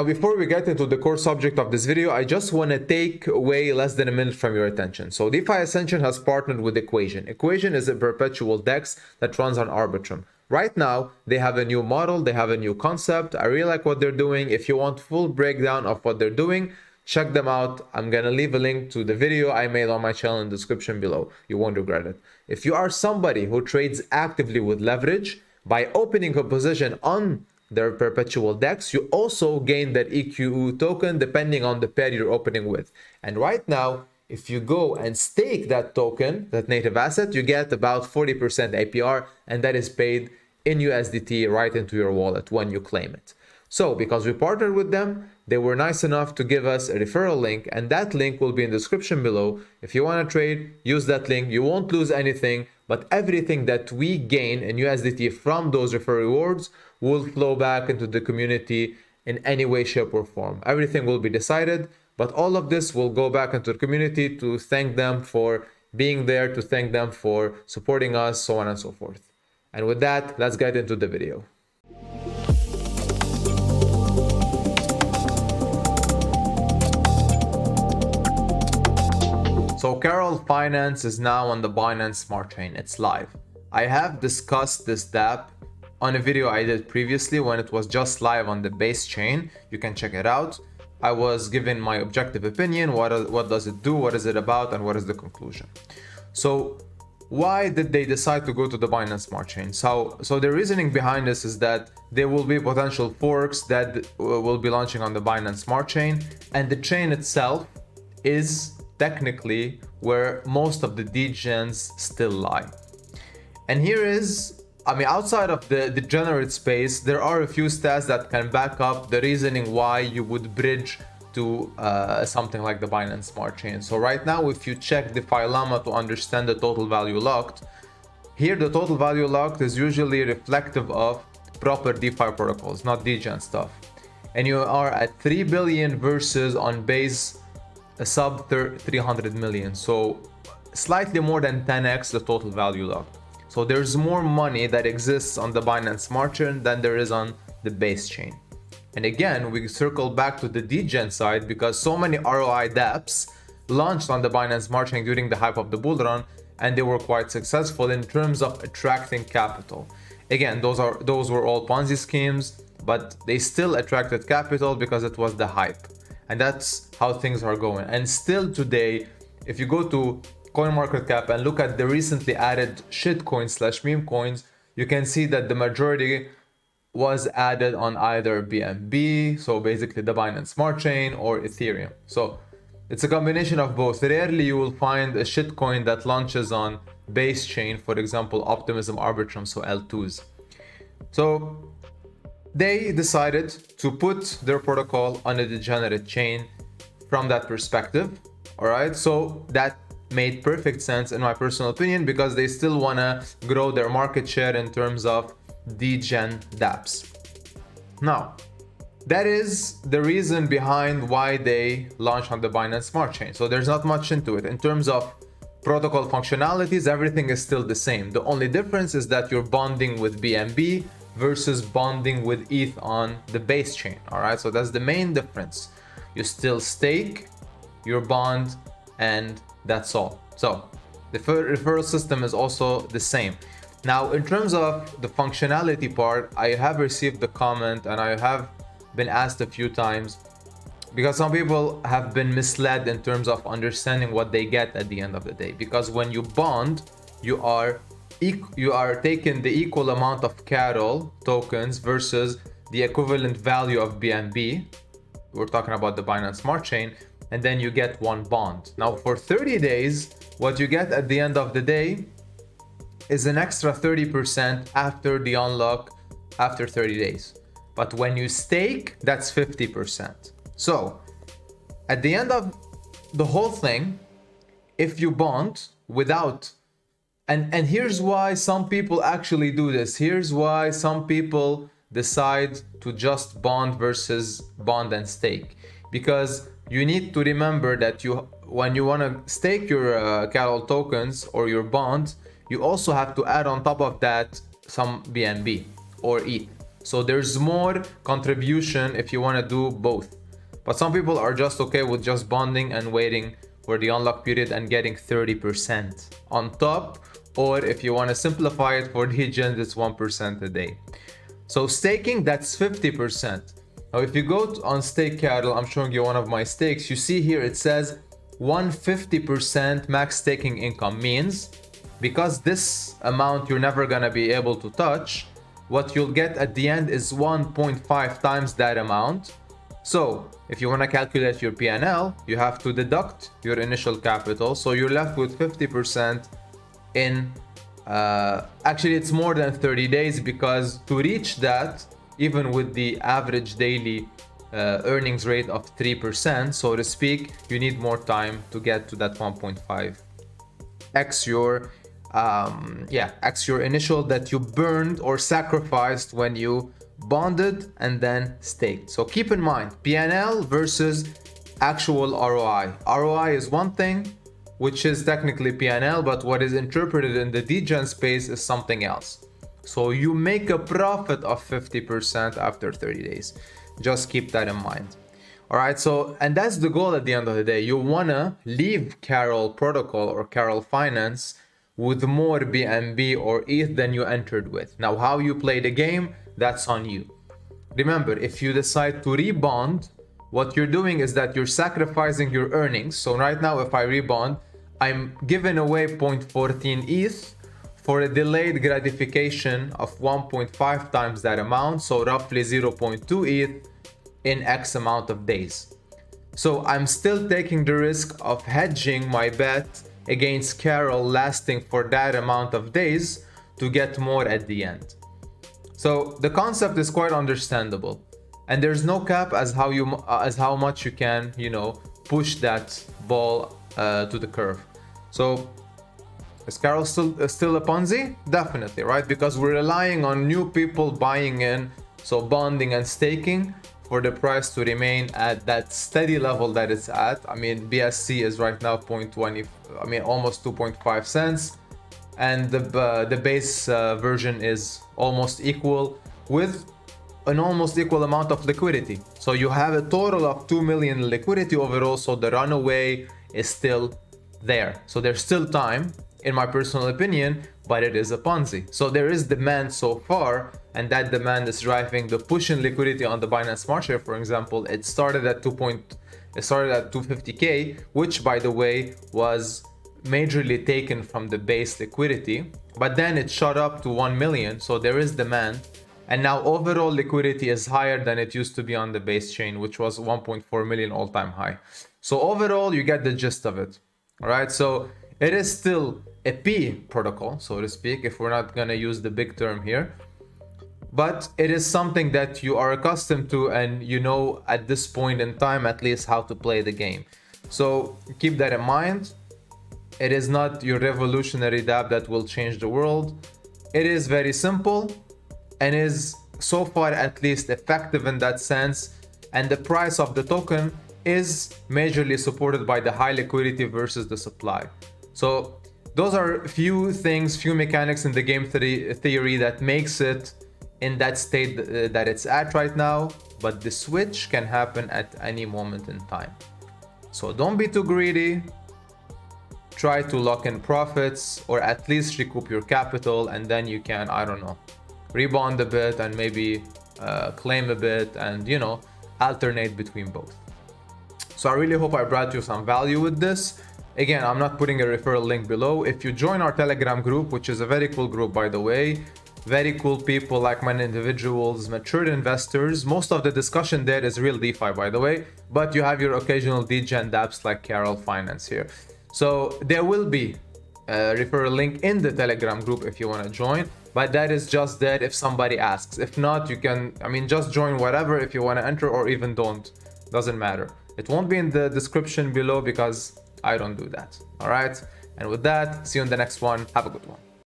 Now, before we get into the core subject of this video, I just want to take away less than a minute from your attention. So DeFi Ascension has partnered with Equation. Equation is a perpetual DEX that runs on Arbitrum. Right now, they have a new model, they have a new concept. I really like what they're doing. If you want full breakdown of what they're doing, check them out. I'm gonna leave a link to the video I made on my channel in the description below. You won't regret it. If you are somebody who trades actively with leverage, by opening a position on their perpetual DEX, you also gain that EQU token depending on the pair you're opening with. And right now, if you go and stake that token, that native asset, you get about 40% APR, and that is paid in USDT right into your wallet when you claim it. So because we partnered with them, they were nice enough to give us a referral link, and that link will be in the description below. If you want to trade, use that link. You won't lose anything, but everything that we gain in USDT from those referral rewards will flow back into the community in any way, shape, or form. Everything will be decided, but all of this will go back into the community to thank them for being there, to thank them for supporting us, so on and so forth. And with that, let's get into the video. So Carol Finance is now on the Binance Smart Chain. It's live. I have discussed this dApp on a video I did previously when it was just live on the base chain. You can check it out. I was given my objective opinion. What does it do? What is it about? And what is the conclusion? So why did they decide to go to the Binance Smart Chain? So the reasoning behind this is that there will be potential forks that will be launching on the Binance Smart Chain, and the chain itself is technically where most of the degens still lie. And here is, outside of the degenerate space, there are a few stats that can back up the reasoning why you would bridge to something like the Binance Smart Chain. So right now, if you check DeFi Llama to understand the total value locked, here the total value locked is usually reflective of proper DeFi protocols, not degen stuff. And you are at 3 billion versus on base a sub 300 million. So slightly more than 10x the total value locked. So there's more money that exists on the Binance Smart Chain than there is on the base chain. And again, we circle back to the degen side because so many ROI dApps launched on the Binance Smart Chain during the hype of the bull run, and they were quite successful in terms of attracting capital. Again, those were all Ponzi schemes, but they still attracted capital because it was the hype. And that's how things are going. And still today, if you go to CoinMarketCap and look at the recently added shitcoins/meme coins, you can see that the majority was added on either BNB, so basically the Binance Smart Chain, or Ethereum. So it's a combination of both. Rarely you will find a shitcoin that launches on base chain, for example, Optimism Arbitrum, so L2s. So they decided to put their protocol on a degenerate chain from that perspective. All right, so that made perfect sense in my personal opinion because they still want to grow their market share in terms of degen dApps. Now, that is the reason behind why they launched on the Binance Smart Chain. So there's not much into it. In terms of protocol functionalities, everything is still the same. The only difference is that you're bonding with BNB versus bonding with ETH on the base chain. All right, so that's the main difference. You still stake, your bond, and that's all. So the referral system is also the same. Now, in terms of the functionality part, I have received the comment and I have been asked a few times because some people have been misled in terms of understanding what they get at the end of the day. Because when you bond, you are taking the equal amount of Carol tokens versus the equivalent value of BNB. We're talking about the Binance Smart Chain, and then you get one bond. Now for 30 days, what you get at the end of the day is an extra 30% after the unlock after 30 days. But when you stake, that's 50%. So at the end of the whole thing, if you bond without, and here's why some people actually do this. Here's why some people decide to just bond versus bond and stake. Because you need to remember that when you want to stake your Carol tokens or your bond, you also have to add on top of that some BNB or ETH. So there's more contribution if you want to do both. But some people are just okay with just bonding and waiting for the unlock period and getting 30% on top. Or if you want to simplify it for degens, it's 1% a day. So staking, that's 50%. Now if you go on stake cattle, I'm showing you one of my stakes. You see here it says 150% max staking income, means because this amount you're never gonna be able to touch, what you'll get at the end is 1.5 times that amount. So if you want to calculate your PNL, you have to deduct your initial capital. So you're left with 50% in, actually it's more than 30 days, because to reach that, even with the average daily earnings rate of 3%, so to speak, you need more time to get to that 1.5x your x your initial that you burned or sacrificed when you bonded and then staked. So keep in mind, PNL versus actual ROI. ROI is one thing, which is technically PNL, but what is interpreted in the degen space is something else. So you make a profit of 50% after 30 days. Just keep that in mind. All right, so, and that's the goal at the end of the day. You wanna leave Carol Protocol or Carol Finance with more BNB or ETH than you entered with. Now, how you play the game, that's on you. Remember, if you decide to rebond, what you're doing is that you're sacrificing your earnings. So right now, if I rebond, I'm giving away 0.14 ETH for a delayed gratification of 1.5 times that amount. So roughly 0.2 ETH in X amount of days. So I'm still taking the risk of hedging my bet against Carol lasting for that amount of days to get more at the end. So the concept is quite understandable, and there's no cap as how much you can, push that ball to the curve. So is Carol still a Ponzi? Definitely, right? Because we're relying on new people buying in, so bonding and staking, for the price to remain at that steady level that it's at. I mean, BSC is right now 0.20, almost 2.5 cents. And the base version is almost equal, with an almost equal amount of liquidity. So you have a total of 2 million liquidity overall. So the runaway is still there. So there's still time, in my personal opinion, but it is a Ponzi. So there is demand so far, and that demand is driving the push in liquidity on the Binance Smart Chain. For example, it started at 250k, which, by the way, was majorly taken from the base liquidity, but then it shot up to 1 million. So there is demand, and now overall liquidity is higher than it used to be on the base chain, which was 1.4 million all-time high. So overall, you get the gist of it. All right, so it is still a P protocol, so to speak, if we're not gonna use the big term here, but it is something that you are accustomed to, and at this point in time at least how to play the game. So keep that in mind. It is not your revolutionary dApp that will change the world. It is very simple and is so far at least effective in that sense, and the price of the token is majorly supported by the high liquidity versus the supply. So those are few mechanics in the game theory that makes it in that state that it's at right now, but the switch can happen at any moment in time. So don't be too greedy. Try to lock in profits, or at least recoup your capital, and then you can, rebond a bit and maybe claim a bit, and alternate between both. So I really hope I brought you some value with this. Again, I'm not putting a referral link below. If you join our Telegram group, which is a very cool group, by the way, very cool people, like-minded individuals, mature investors. Most of the discussion there is real DeFi, by the way, but you have your occasional degen dApps like Carol Finance here. So there will be a referral link in the Telegram group if you want to join, but that is just there if somebody asks. If not, you can, just join whatever if you want to enter, or even don't. Doesn't matter. It won't be in the description below because I don't do that. All right. And with that, see you in the next one. Have a good one.